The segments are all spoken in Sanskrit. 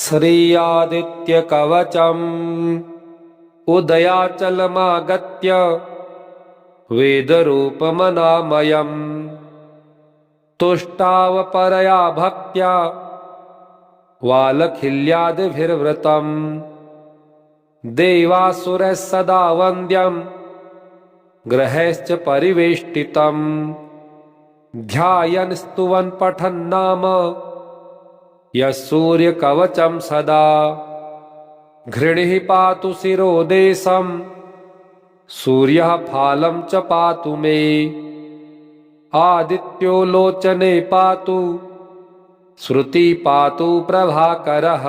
श्रेयादित्यकवचम् उदयाचलमागत्य वेदरूपमनामयम् तुष्टावपरया भक्त्या वालखिल्यादिभिर्वृतम् देवासुरैः सदा वन्द्यम् ग्रहैश्च परिवेष्टितम् ध्यायन् स्तुवन् पठन्नाम यः सूर्यकवचं सदा घृणिः पातु शिरोदेशम् सूर्यः फालं च पातु मे आदित्यो लोचने पातु श्रुति पातु प्रभाकरः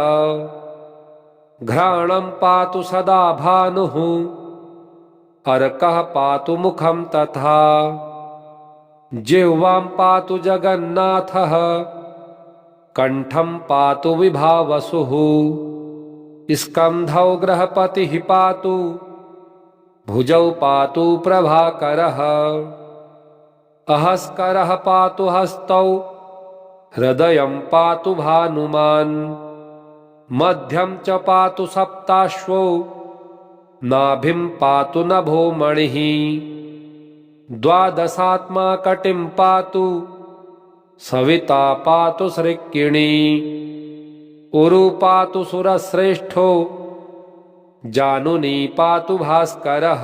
घ्राणं पातु सदा भानुः अर्कः पातु मुखं तथा जिह्वां पातु जगन्नाथः कंठं पातु विभावसुः स्कन्धौ ग्रहपतिः पातु भुजौ पातु प्रभाकरः अहस्करः पातु हस्तौ हृदयं पातु भानुमान् मध्यं च पातु सप्ताश्वो नाभिं पातु नभो मणिः द्वादशात्मा कटिं पातु सविता पातु सृक्किणी उरु पातु सुरश्रेष्ठो जानुनी पातु भास्करः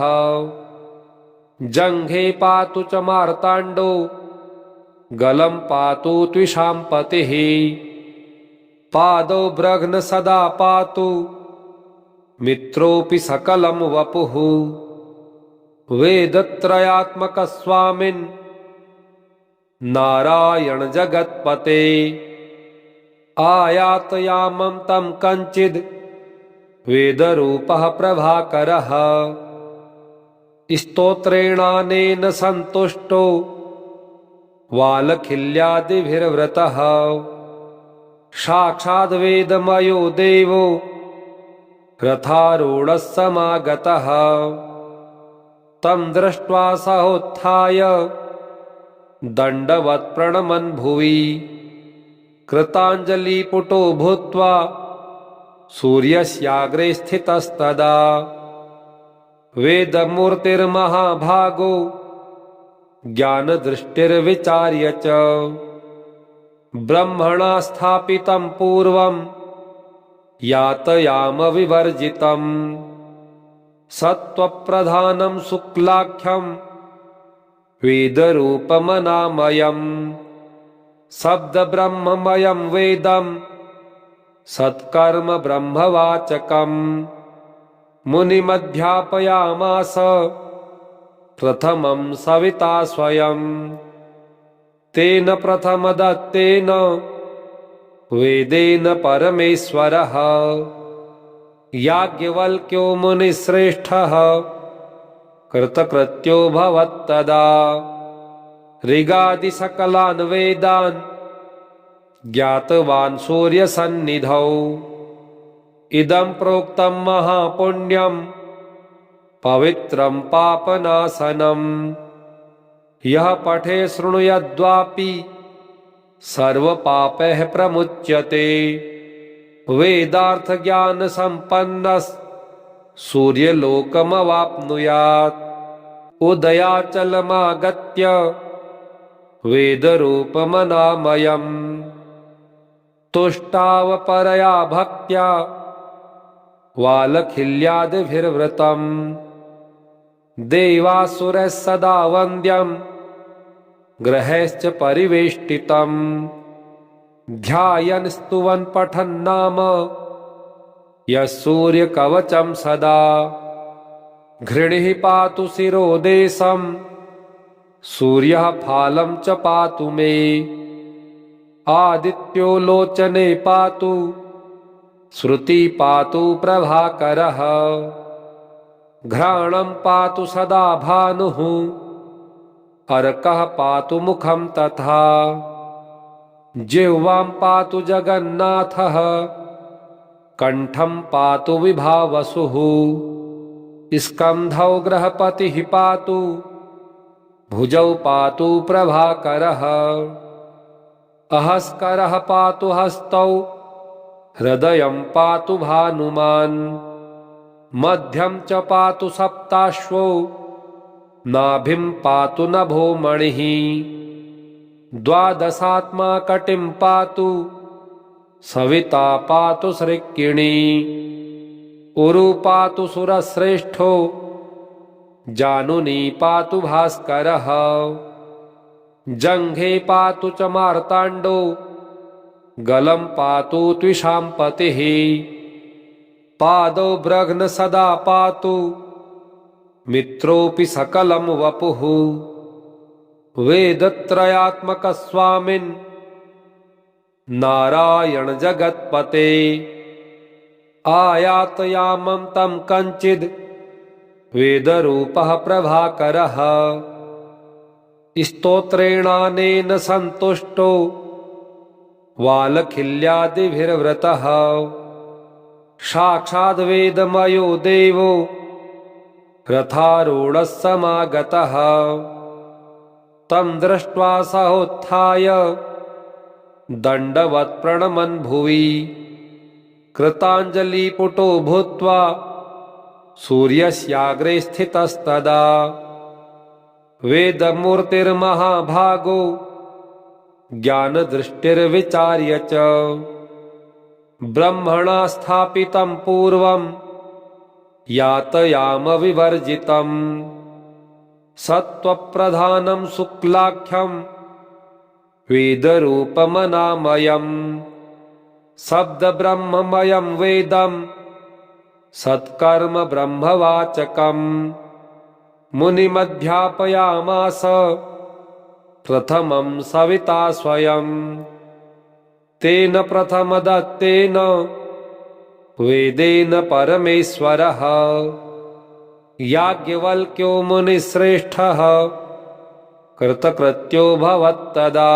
जङ्घे पातु च मार्ताण्डो गलं पातु त्विषाम्पतिः पादौ ब्रघ्न सदा पातु मित्रोऽपि सकलं वपुः वेदत्रयात्मकस्वामिन् नारायण जगत्पते आयातयामं तं कञ्चिद् वेदरूपः प्रभाकरः स्तोत्रेणानेन सन्तुष्टो वालखिल्यादिभिर्वृतः साक्षाद्वेदमयो देवो रथारूढः समागतः तं दृष्ट्वा सहोत्थाय दण्डवत् प्रणमन् भुवि कृताञ्जलिपुटो भूत्वा सूर्यस्याग्रे स्थितस्तदा वेदमूर्तिर्महाभागो ज्ञानदृष्टिर्विचार्य च ब्रह्मणा स्थापितं पूर्वं यातयामविवर्जितं सत्त्वप्रधानं शुक्लाख्यं वेदरूपमनामयम् शब्दब्रह्ममयं वेदं सत्कर्म ब्रह्मवाचकम् मुनिमध्यापयामास प्रथमं सविता स्वयं तेन प्रथमदत्तेन वेदेन परमेश्वरः याज्ञवल्क्यो मुनिश्रेष्ठः कृतकृत्यो भवत्तदा ऋगादिसकलान् वेदान् ज्ञातवान् सूर्यसन्निधौ इदं प्रोक्तं महापुण्यं पवित्रं पापनाशनं यः पठे शृणुयाद्वापि सर्वपापैः प्रमुच्यते वेदार्थज्ञानसम्पन्नः सूर्यलोकमवाप्नुयात् उदयाचलमागत्य वेदरूपमनामयम् तुष्टावपरया भक्त्या वालखिल्यादिभिर्वृतम् देवासुरैः सदा वन्द्यम् ग्रहैश्च परिवेष्टितम् ध्यायन् स्तुवन् पठन्नाम यः सूर्यकवचं सदा घृणिः पातु शिरोदेशम् सूर्यः फालं च पातु मे आदित्यो लोचने पातु श्रुति पातु प्रभाकरः घ्राणं पातु सदा भानुः अर्कः पातु मुखं तथा जिह्वां पातु जगन्नाथः कंठं पातु विभावसुः स्कन्धौ ग्रहपतिः पातु भुजौ पातु प्रभाकरः अहस्करः पातु हस्तौ हृदयं पातु भानुमान् मध्यं च पातु सप्ताश्वो नाभिं पातु नभो मणिः द्वादशात्मा कटिं पातु सविता पातु सृक्किणी उरु पातु सुरश्रेष्ठो जानुनी पातु भास्करः जङ्घे पातु च मार्ताण्डो गलं पातु त्विषाम्पतिः पादौ ब्रघ्न सदा पातु मित्रोऽपि सकलं वपुः वेदत्रयात्मकस्वामिन् नारायण जगत्पते आयातयामं तं कञ्चिद् वेदरूपः प्रभाकरः स्तोत्रेणानेन सन्तुष्टो वालखिल्यादिभिर्वृतः साक्षाद्वेदमयो देवो रथारूढः समागतः तं दृष्ट्वा सहोत्थाय दण्डवत् प्रणमन् भुवि कृताञ्जलिपुटो भूत्वा सूर्यस्याग्रे स्थितस्तदा वेदमूर्तिर्महाभागो ज्ञानदृष्टिर्विचार्य च ब्रह्मणा स्थापितं पूर्वं यातयामविवर्जितं सत्त्वप्रधानं शुक्लाख्यं वेदरूपमनामयम् शब्दब्रह्ममयं वेदं सत्कर्म ब्रह्मवाचकम् मुनिमध्यापयामास प्रथमं सविता स्वयं तेन प्रथमदत्तेन वेदेन परमेश्वरः याज्ञवल्क्यो मुनिश्रेष्ठः कृतकृत्यो भवत्तदा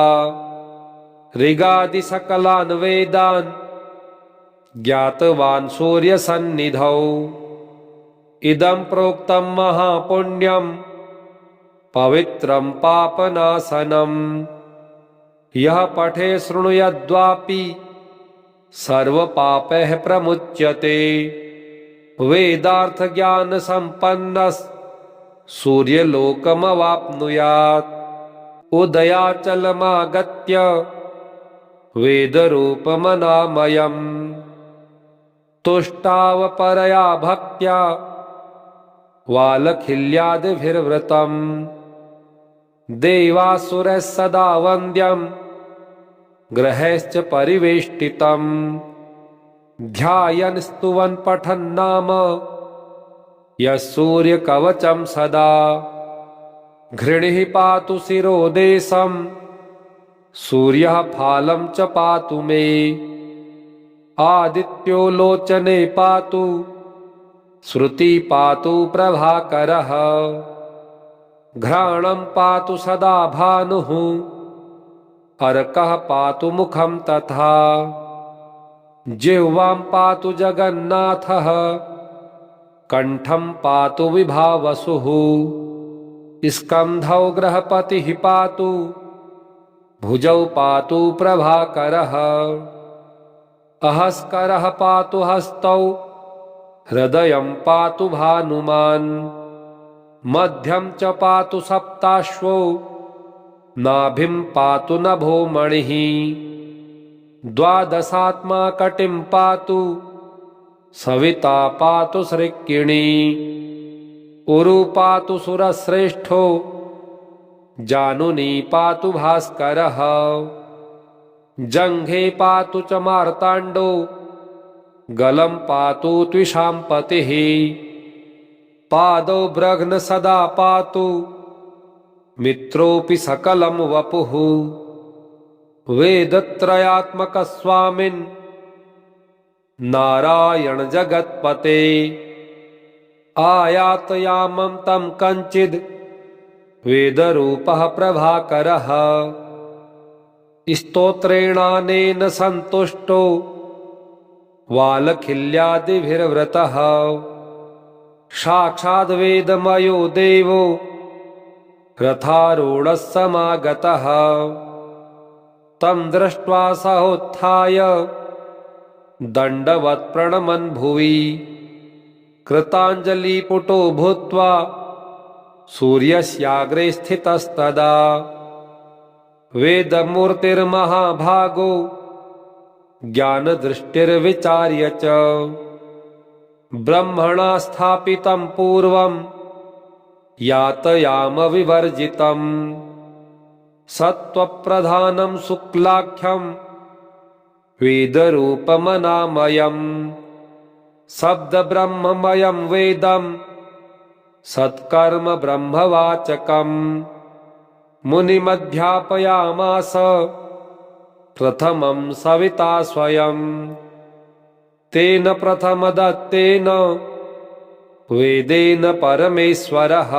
ऋगादिसकलान् वेदान् ज्ञातवान् सूर्यसन्निधौ इदं प्रोक्तं महापुण्यं पवित्रं पापनाशनं यः पठे शृणुयाद्वापि सर्वपापैः प्रमुच्यते वेदार्थज्ञानसम्पन्नः सूर्यलोकमवाप्नुयात् उदयाचलमागत्य वेदरूपमनामयम् तुष्टावपरया भक्त्या वालखिल्यादिभिर्वृतम् देवासुरैः सदा वन्द्यम् ग्रहैश्च परिवेष्टितम् ध्यायन् स्तुवन् पठन्नाम यः सूर्यकवचं सदा घृणिः पातु शिरोदेशं सूर्यः फालं च पातु मे आदित्यो लोचने पातु श्रुति पातु प्रभाकरः घ्राणं पातु सदा भानुः अर्कः पातु मुखं तथा जिह्वां पातु जगन्नाथः कंठं पातु विभावसुः स्कन्धौ ग्रहपतिः पातु भुजौ पातु प्रभाकरः अहस्करः पातु हस्तौ हृदयं पातु भानुमान् मध्यं च पातु सप्ताश्वो नाभिं पातु नभो मणिः द्वादशात्मा कटिं पातु सविता पातु सृक्किणी उरु पातु सुरश्रेष्ठो जानुनी पातु भास्करः जङ्घे पातु च मार्ताण्डो गलं पातु त्विषाम्पतिः पादौ ब्रघ्न सदा पातु मित्रोऽपि सकलं वपुः वेदत्रयात्मकस्वामिन् नारायण जगत्पते आयातयामं तं कञ्चिद् वेदरूपः प्रभाकरः स्तोत्रेणानेन सन्तुष्टो वालखिल्यादिभिर्वृतः साक्षाद्वेदमयो देवो रथारूढः समागतः तं दृष्ट्वा सहोत्थाय दण्डवत् प्रणमन् भुवि कृताञ्जलिपुटो भूत्वा सूर्यस्याग्रे स्थितस्तदा वेदमूर्तिर्महाभागो ज्ञानदृष्टिर्विचार्य च ब्रह्मणा स्थापितं पूर्वं यातयामविवर्जितं सत्त्वप्रधानं शुक्लाख्यं वेदरूपमनामयं शब्दब्रह्ममयं वेदं सत्कर्म ब्रह्मवाचकं मुनिमध्यापयामास प्रथमं सविता स्वयं तेन प्रथमदत्तेन वेदेन परमेश्वरः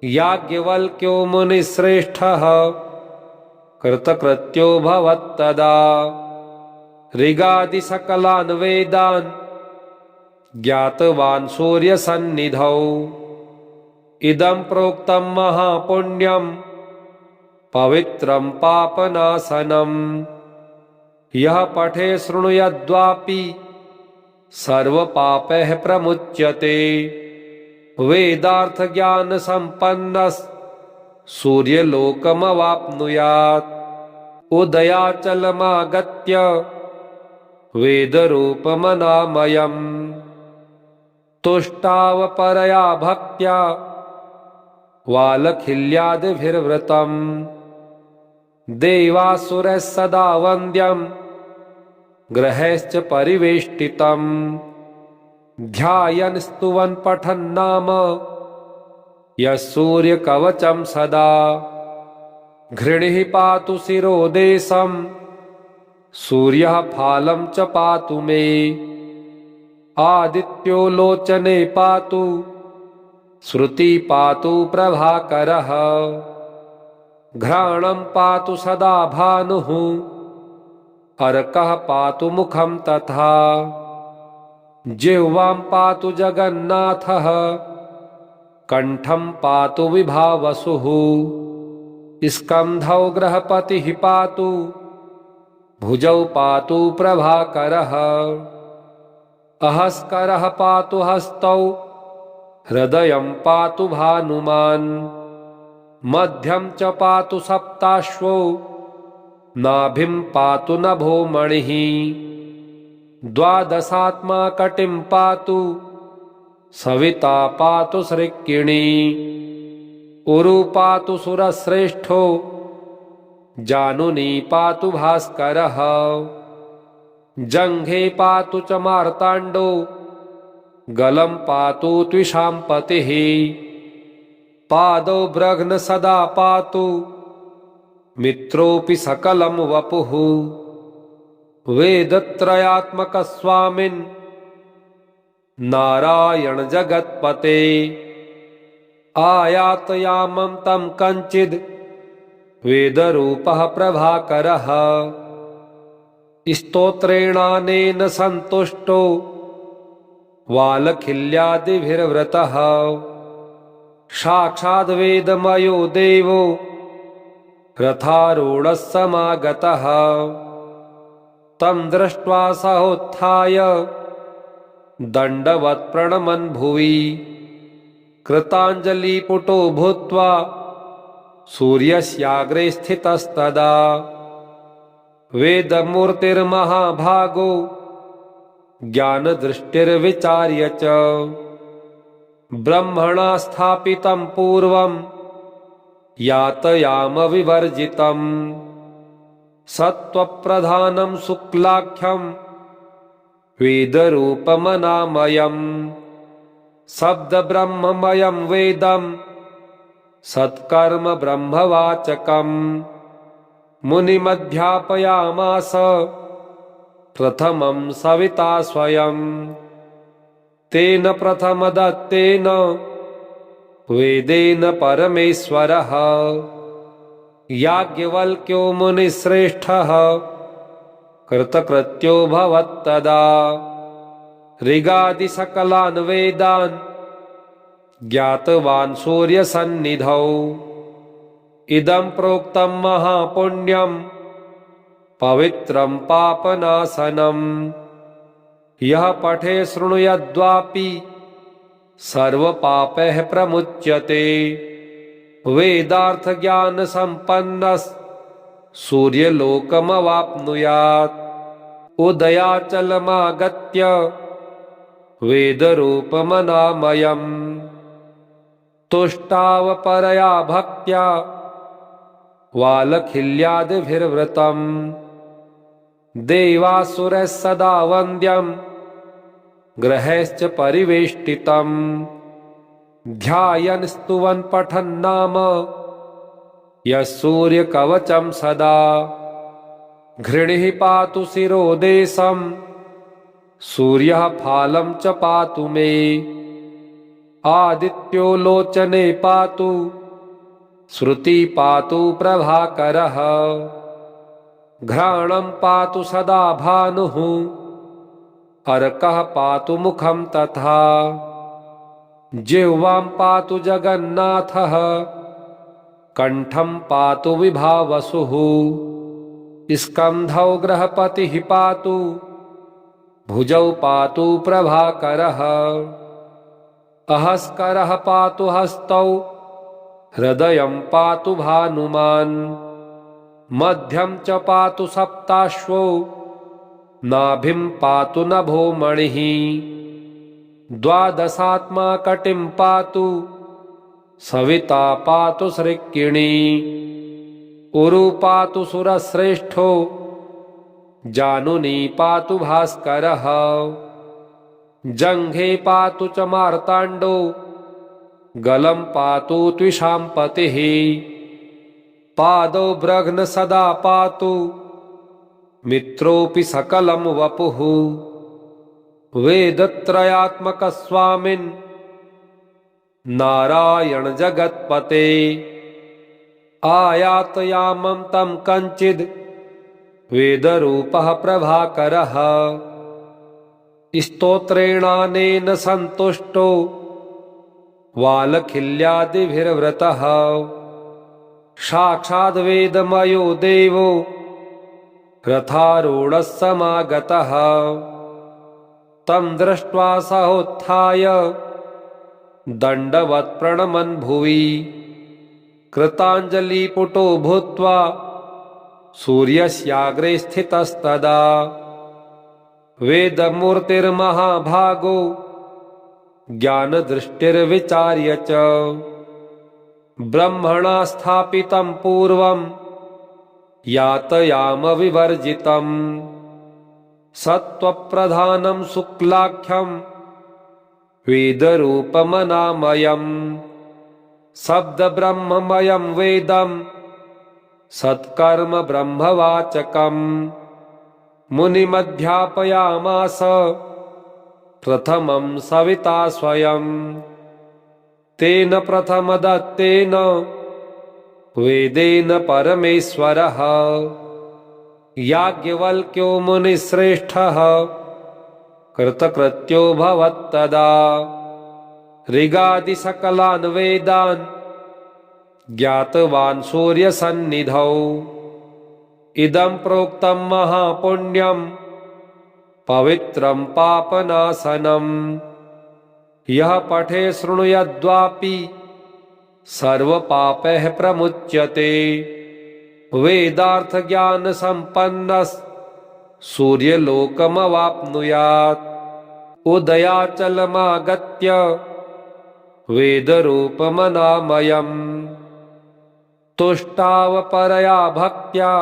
याज्ञवल्क्यो मुनिश्रेष्ठः कृतकृत्यो भवत्तदा ऋगादिसकलान् वेदान् ज्ञातवान् सूर्यसन्निधौ इदं प्रोक्तं महापुण्यं पवित्रं पापनाशनं यः पठे शृणुयाद्वापि सर्वपापैः प्रमुच्यते वेदार्थज्ञानसम्पन्नः सूर्यलोकमवाप्नुयात् उदयाचलमागत्य वेदरूपमनामयम् तुष्टावपरया भक्त्या वालखिल्यादिभिर्वृतम् देवासुरैः सदा वन्द्यं ग्रहैश्च परिवेष्टितम् ध्यायन् स्तुवन् पठन् नाम यः सूर्यकवचं सदा घृणिः पातु शिरोदेशं सूर्यः फालं च पातु मे आदित्यो लोचने पातु श्रुति पातु प्रभाकरः घ्राणं पातु सदा भानुः अर्कः पातु मुखं तथा जिह्वां पातु जगन्नाथः कंठं पातु विभावसुः स्कन्धौ ग्रहपतिः पातु भुजौ पातु प्रभाकरः अहस्करः पातु हस्तौ हृदयं पातु भानुमान् मध्यं च पातु सप्ताश्वो नाभिं पातु नभो मणिः द्वादशात्मा कटिं पातु सविता पातु सृक्किणी उरु पातु सुरश्रेष्ठो जानुनी पातु भास्करः जङ्घे पातु च मार्ताण्डो गलं पातु त्विषाम्पतिः पादौ ब्रघ्न सदा पातु मित्रोऽपि सकलं वपुः वेदत्रयात्मकस्वामिन् नारायण जगत्पते आयातयामं तं कञ्चिद् वेदरूपः प्रभाकरः स्तोत्रेणानेन सन्तुष्टो वालखिल्यादिभिर्वृतः साक्षाद् वेदमयो देवो रथारूढः समागतः तं दृष्ट्वा सहोत्थाय दण्डवत् प्रणमन् भुवि कृताञ्जलिपुटो भूत्वा सूर्यस्याग्रे स्थितस्तदा वेदमूर्तिर्महाभागो ज्ञानदृष्टिर्विचार्य च ब्रह्मणा स्थापितं पूर्वं यातयामविवर्जितं सत्त्वप्रधानं शुक्लाख्यं वेदरूपमनामयं शब्दब्रह्ममयं वेदं सत्कर्म ब्रह्मवाचकं मुनिमध्यापयामास प्रथमं सविता स्वयं तेन प्रथमदत्तेन वेदेन परमेश्वरः याज्ञवल्क्यो मुनिश्रेष्ठः कृतकृत्यो भवत्तदा ऋगादिसकलान् वेदान् ज्ञातवान् सूर्यसन्निधौ इदं प्रोक्तं महापुण्यं पवित्रं पापनाशनं। यः पठे शृणुयाद्वापि सर्वपापैः प्रमुच्यते। वेदार्थज्ञानसम्पन्नः सूर्यलोकमवाप्नुयात्। उदयाचलमागत्य वेदरूपमनामयम्। तुष्टावपरया भक्त्या वालखिल्यादिभिर्वृतम्। देवासुरैः सदा वन्द्यम् ग्रहैश्च परिवेष्टितम्। ध्यायन् स्तुवन् पठन् नाम यः सूर्यकवचं सदा। घृणिः पातु शिरोदेशं सूर्यः फालं च पातु मे। आदित्यो लोचने पातु श्रुति पातु प्रभाकरः। घ्राणं पातु सदा भानुः अर्कः पातु मुखं तथा। जिह्वां पातु जगन्नाथः कंठं पातु विभावसुः। स्कन्धौ ग्रहपतिः पातु भुजौ पातु प्रभाकरः। अहस्करः पातु हस्तौ हृदयं पातु भानुमान्। मध्यं च पातु सप्ताश्वो नाभिं पातु नभो मणिः। द्वादशात्मा कटिं पातु सविता पातु सृक्किणी। उरु पातु सुरश्रेष्ठो जानुनी पातु भास्करः। जङ्घे पातु च मार्ताण्डो गलं पातु त्विषाम्पतिः। पादौ ब्रघ्न सदा पातु मित्रोऽपि सकलं वपुः। वेदत्रयात्मकस्वामिन् नारायण जगत्पते। आयातयामं तं कञ्चिद् वेदरूपः प्रभाकरः। स्तोत्रेणानेन सन्तुष्टो वालखिल्यादिभिर्वृतः। साक्षाद्वेदमयो देवो रथारूढः समागतः। तं दृष्ट्वा सहोत्थाय दण्डवत् प्रणमन् भुवि। कृताञ्जलिपुटो भूत्वा सूर्यस्याग्रे स्थितस्तदा। वेदमूर्तिर्महाभागो ज्ञानदृष्टिर्विचार्य च। ब्रह्मणा स्थापितं पूर्वं यातयाम विवर्जितं। सत्त्वप्रधानं शुक्लाख्यं वेदरूपमनामयम्। शब्दब्रह्ममयं वेदं सत्कर्म ब्रह्मवाचकम्। मुनिमध्यापयामास प्रथमं सविता स्वयं। तेन प्रथमदत्तेन वेदेन परमेश्वरः। याज्ञवल्क्यो मुनिश्रेष्ठः कृतकृत्यो भवत्तदा। ऋगादिसकलान् वेदान् ज्ञातवान् सूर्यसन्निधौ। इदं प्रोक्तं महापुण्यं पवित्रं पापनाशनं। यः पठे शृणुयाद्वापि सर्वपापैः प्रमुच्यते। वेदार्थज्ञानसम्पन्नः सूर्यलोकमवाप्नुयात्। उदयाचलमागत्य वेदरूपमनामयम्। तुष्टावपरया भक्त्या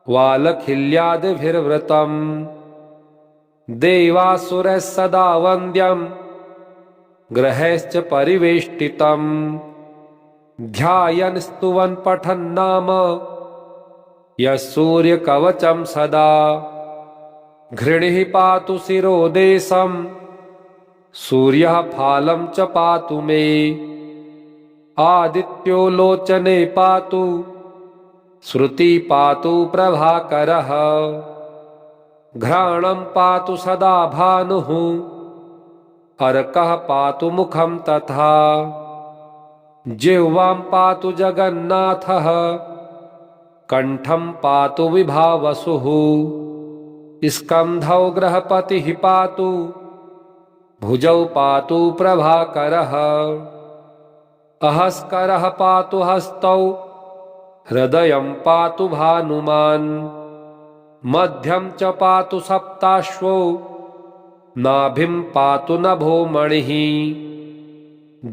वालखिल्यादिभिर्वृतम्। देवासुरैः सदा वन्द्यम् ग्रहैश्च परिवेष्टितम्। ध्यायन् स्तुवन् पठन् नाम यः सूर्यकवचं सदा। घृणिः पातु शिरोदेशं सूर्यः फालं च पातु मे। आदित्यो लोचने पातु श्रुति पातु प्रभाकरः। घ्राणं पातु सदा भानुः अर्कः पातु मुखं तथा। जिह्वां पातु जगन्नाथः कंठं पातु विभावसुः। स्कंधौ ग्रहपतिः पातु, भुजौ पातु प्रभाकरः। अहस्करः पातु हस्तौ, हृदयं पातु भानुमान्। मध्यं च पातु सप्ताश्वो, नाभिं पातु नभो मणिः।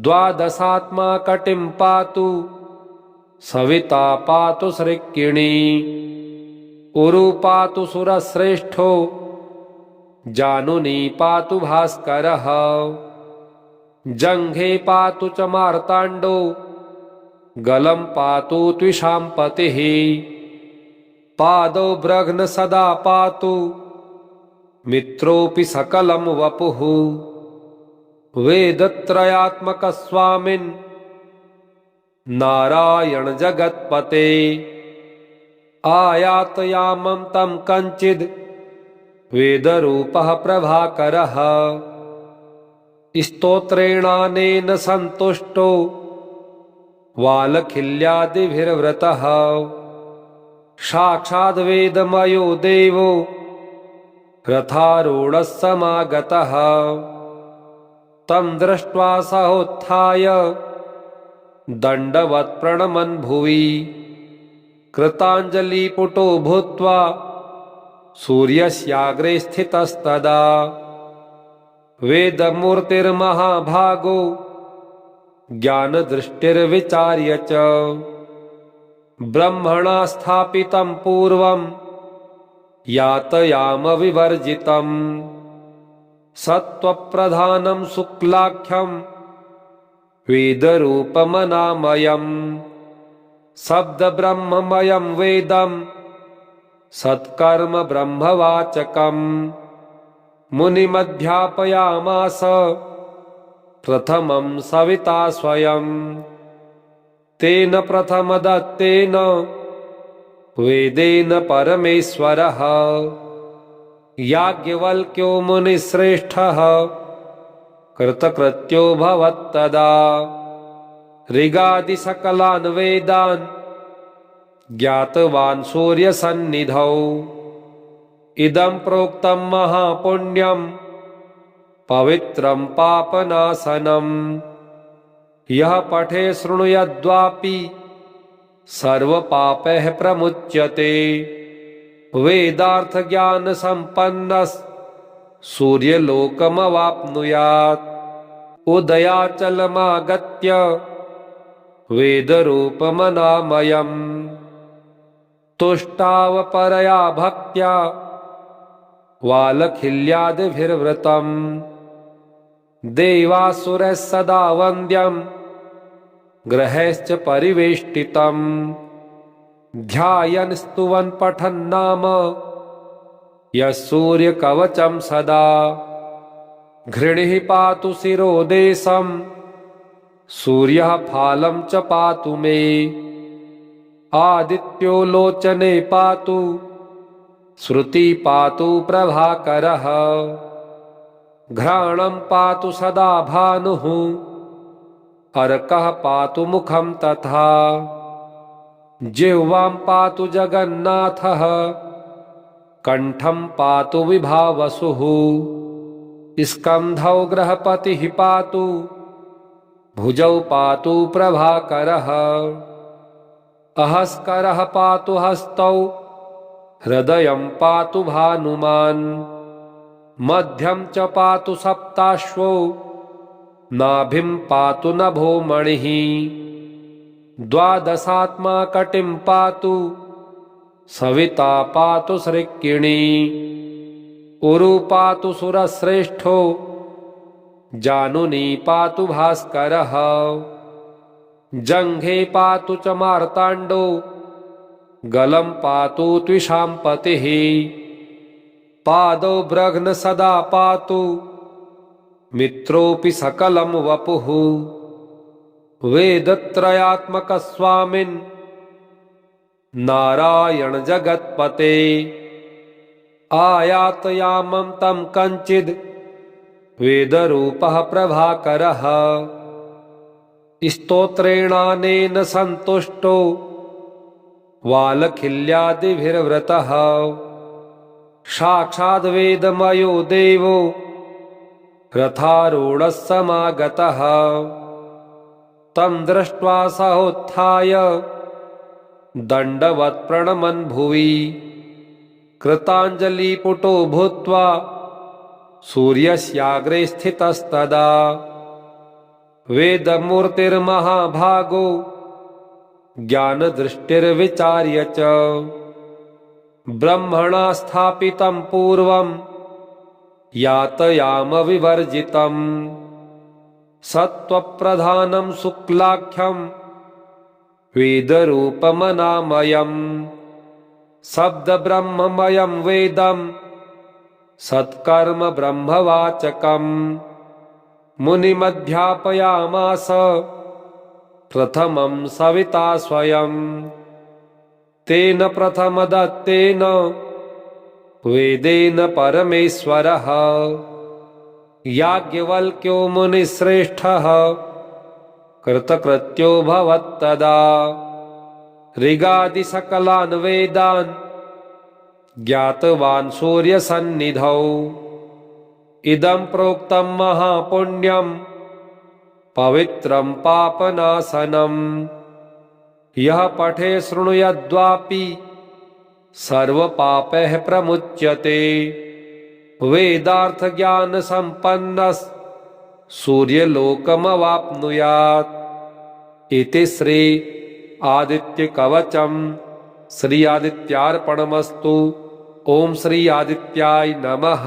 द्वादशात्मा कटिं पातु, सविता पातु सृक्किणी। उरु पातु सुरश्रेष्ठो, जानुनी पातु भास्करः। जङ्घे पातु च मार्ताण्डो, गलं पातु त्विषाम्पतिः। पादौ ब्रघ्न सदा पातु, मित्रोऽपि सकलं वपुः। वेदत्रयात्मक स्वामिन्, नारायण जगत्पते। आयातयामं तं कञ्चिद्, वेदरूपः प्रभाकरः। स्तोत्रेणानेन सन्तुष्टो, वालखिल्यादिभिर्वृतः। साक्षाद्वेदमयो देवो, रथारूढः समागतः। तं दृष्ट्वा सहोत्थाय, दण्डवत् प्रणमन् भुवि। कृताञ्जलिपुटो भूत्वा, सूर्यस्याग्रे स्थितस्तदा। वेदमूर्तिर्महाभागो, ज्ञानदृष्टिर्विचार्य च। ब्रह्मणा स्थापितं पूर्वं, यातयाम विवर्जितम्। सत्त्वप्रधानं शुक्लाख्यं, वेदरूपमनामयम्। शब्दब्रह्ममयं वेदं, सत्कर्म ब्रह्मवाचकम्। मुनिमध्यापयामास, प्रथमं सविता स्वयं। तेन प्रथमदत्तेन, वेदेन परमेश्वरः। याज्ञवल्क्यो मुनिश्रेष्ठः, कृतकृत्यो भवत्तदा। ऋगादिसकलान् वेदान्, ज्ञातवान् सूर्यसन्निधौ। इदं प्रोक्तं महापुण्यं, पवित्रं पापनाशनम्। यः पठे शृणुयाद्वापि, सर्वपापैः प्रमुच्यते। वेदार्थज्ञानसम्पन्नः, सूर्यलोकमवाप्नुयात्। उदयाचलमागत्य, वेदरूपमनामयम्। तुष्टावपरया भक्त्या, वालखिल्यादिभिर्वृतम्। देवासुरैः सदा वन्द्यम्, ग्रहैश्च परिवेष्टितम्। ध्यायन् स्तुवन् पठन्नाम, यः सूर्यकवचं सदा। घृणिः पातु शिरोदेशं, सूर्यः फालं च पातु मे। आदित्यो लोचने पातु, श्रुति पातु प्रभाकरः। घ्राणं पातु सदा भानुः, अर्कः पातु मुखं तथा। जिह्वां पातु जगन्नाथः, कंठं पातु विभावसुः। स्कंधौ ग्रहपतिः पातु, भुजौ पातु प्रभाकरः। अहस्करः पातु हस्तौ, हृदयं पातु भानुमान्। मध्यं च पातु सप्ताश्वो, नाभिं पातु नभो मणिः। द्वादशात्मा कटिं पातु, सविता पातु सृक्किणी। उरु पातु सुरश्रेष्ठो, जानुनी पातु भास्करः। जङ्घे पातु च मार्ताण्डो, गलं पातु त्विषाम्पतिः। पादौ ब्रघ्न सदा पातु, मित्रोऽपि सकलं वपुः। वेदत्रयात्मक स्वामिन्, नारायण जगत्पते। आयातयामं तं कञ्चिद्, वेदरूपः प्रभाकरः। स्तोत्रेणानेन सन्तुष्टो, वालखिल्यादिभिर्वृतः साक्षाद्वेदमयो देवो रथारूढः समागतः तं दृष्ट्वा सहोत्थाय दण्डवत् प्रणमन् भुवि कृताञ्जलिपुटो भूत्वा सूर्यस्याग्रे स्थितस्तदा वेदमूर्तिर्महाभागो ज्ञानदृष्टिर्विचार्य च ब्रह्मणा स्थापितं पूर्वं यातयामविवर्जितं सत्त्वप्रधानं शुक्लाख्यं वेदरूपमनामयम् शब्दब्रह्ममयं वेदं सत्कर्म ब्रह्मवाचकम् मुनिमध्यापयामास प्रथमं सविता स्वयं तेन प्रथमदत्तेन वेदेन परमेश्वरः याज्ञवल्क्यो मुनिश्रेष्ठः कृतकृत्यो भवत्तदा ऋगादिसकलान् वेदान् ज्ञातवान् सूर्यसन्निधौ इदं प्रोक्तं महापुण्यं पवित्रं पापनाशनं यः पठे शृणुयाद्वापि सर्वपापैः प्रमुच्यते वेदार्थज्ञानसम्पन्नः सूर्यलोकमवाप्नुयात् इति श्री आदित्यकवचम् श्री आदित्यार्पणमस्तु। ओम श्री आदित्याय नमः।